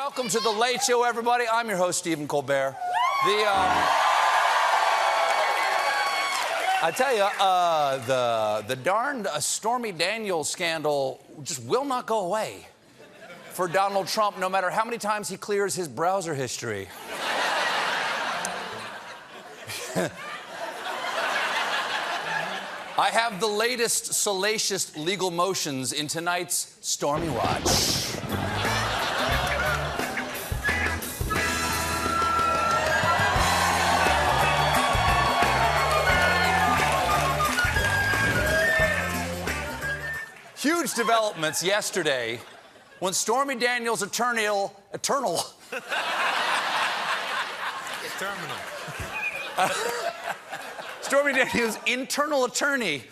Welcome to The Late Show, everybody. I'm your host, Stephen Colbert. I tell you, the darned Stormy Daniels scandal just will not go away for Donald Trump, no matter how many times he clears his browser history. I have the latest salacious legal motions in tonight's Stormy Watch. Huge developments yesterday when Stormy Daniels' eternal. Stormy Daniels' internal attorney,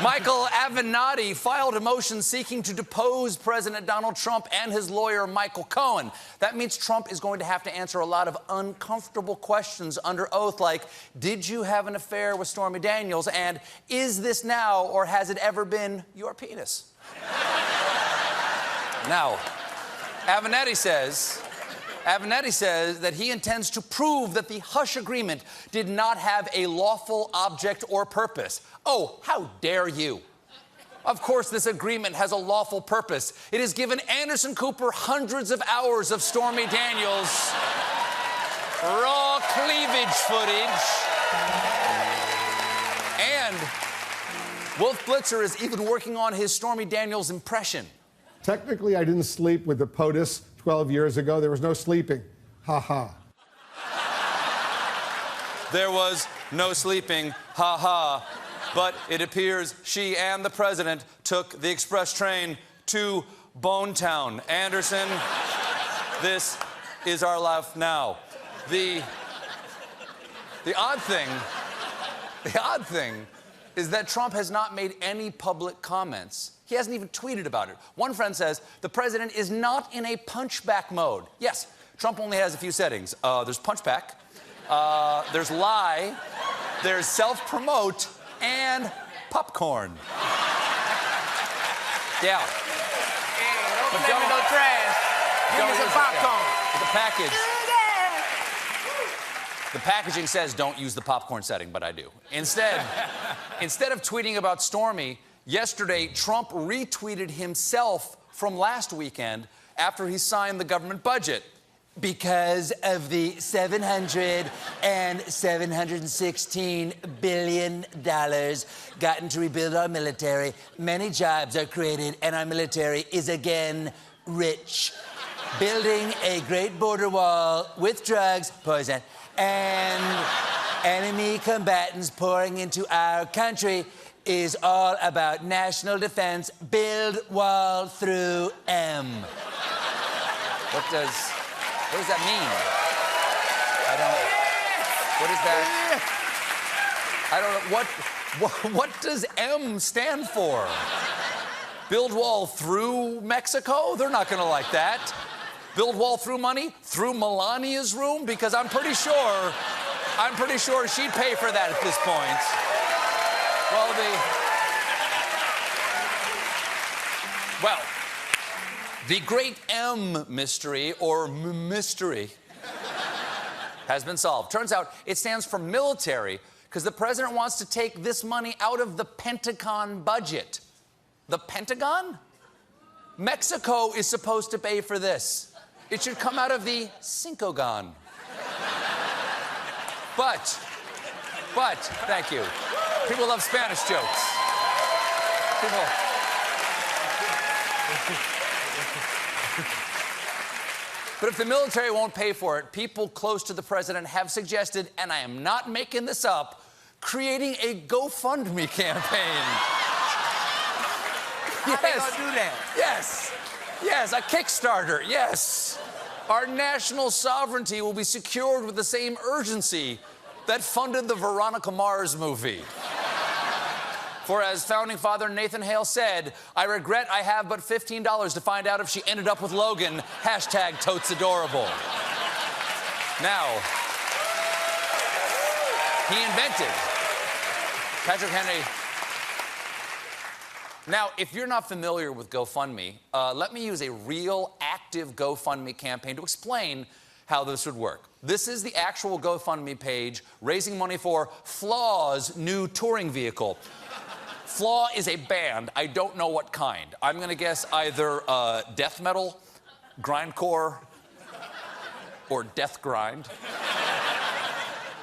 Michael Avenatti, filed a motion seeking to depose President Donald Trump and his lawyer, Michael Cohen. That means Trump is going to have to answer a lot of uncomfortable questions under oath, like, did you have an affair with Stormy Daniels? And is this now, or has it ever been, your penis? Now, Avenatti says that he intends to prove that the hush agreement did not have a lawful object or purpose. Oh, how dare you? Of course, this agreement has a lawful purpose. It has given Anderson Cooper hundreds of hours of Stormy Daniels' raw cleavage footage. And Wolf Blitzer is even working on his Stormy Daniels impression. Technically, I didn't sleep with the POTUS 12 years ago. There was no sleeping. Ha ha. There was no sleeping. Ha ha. But it appears she and the president took the express train to Bonetown. Anderson, this is our life now. The odd thing is that Trump has not made any public comments. He hasn't even tweeted about it. One friend says the president is not in a punchback mode. Yes, Trump only has a few settings. There's punchback, there's lie, there's self-promote, and popcorn. Yeah. Hey, don't play with no trash. Give me some popcorn. The package. The packaging says don't use the popcorn setting, but I do. Instead of tweeting about Stormy, yesterday Trump retweeted himself from last weekend after he signed the government budget. Because of the $716 billion gotten to rebuild our military, many jobs are created and our military is again rich. Building a great border wall with drugs, poison, and enemy combatants pouring into our country is all about national defense. Build wall through M. What does that mean? I don't know. What does M stand for? Build wall through Mexico? They're not gonna like that. Build wall through money? Through Melania's room? Because I'm pretty sure she'd pay for that at this point. Well, the great M mystery, or mystery, has been solved. Turns out it stands for military, because the president wants to take this money out of the Pentagon budget. The Pentagon? Mexico is supposed to pay for this. It should come out of the Cincogon. But, thank you. People love Spanish jokes. But if the military won't pay for it, people close to the president have suggested, and I am not making this up, creating a GoFundMe campaign. How they gonna do that? Yes, a Kickstarter, yes. Our national sovereignty will be secured with the same urgency that funded the Veronica Mars movie. For as founding father Nathan Hale said, I regret I have but $15 to find out if she ended up with Logan. Hashtag totes adorable. Now, he invented Patrick Henry. Now, if you're not familiar with GoFundMe, let me use a real active GoFundMe campaign to explain how this would work. This is the actual GoFundMe page raising money for Flaw's new touring vehicle. Flaw is a band. I don't know what kind. I'm going to guess either death metal, grindcore, or death grind.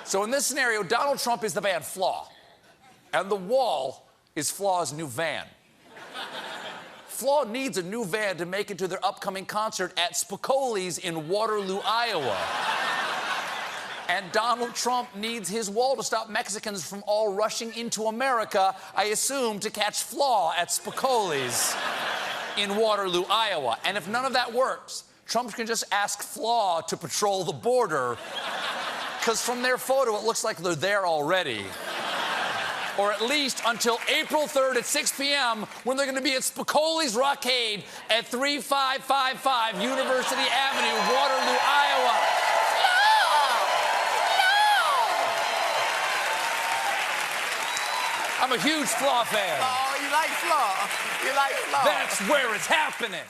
So in this scenario, Donald Trump is the band Flaw, and the wall is Flaw's new van. Flaw needs a new van to make it to their upcoming concert at Spicoli's in Waterloo, Iowa. And Donald Trump needs his wall to stop Mexicans from all rushing into America, I assume, to catch Flaw at Spicoli's in Waterloo, Iowa. And if none of that works, Trump can just ask Flaw to patrol the border, because from their photo, it looks like they're there already. Or at least until April 3rd at 6 p.m. when they're going to be at Spicoli's Rockade at 3555 University Avenue, Waterloo, Iowa. I'm a huge Flaw fan. Oh, you like Flaw. You like Flaw. That's where it's happening.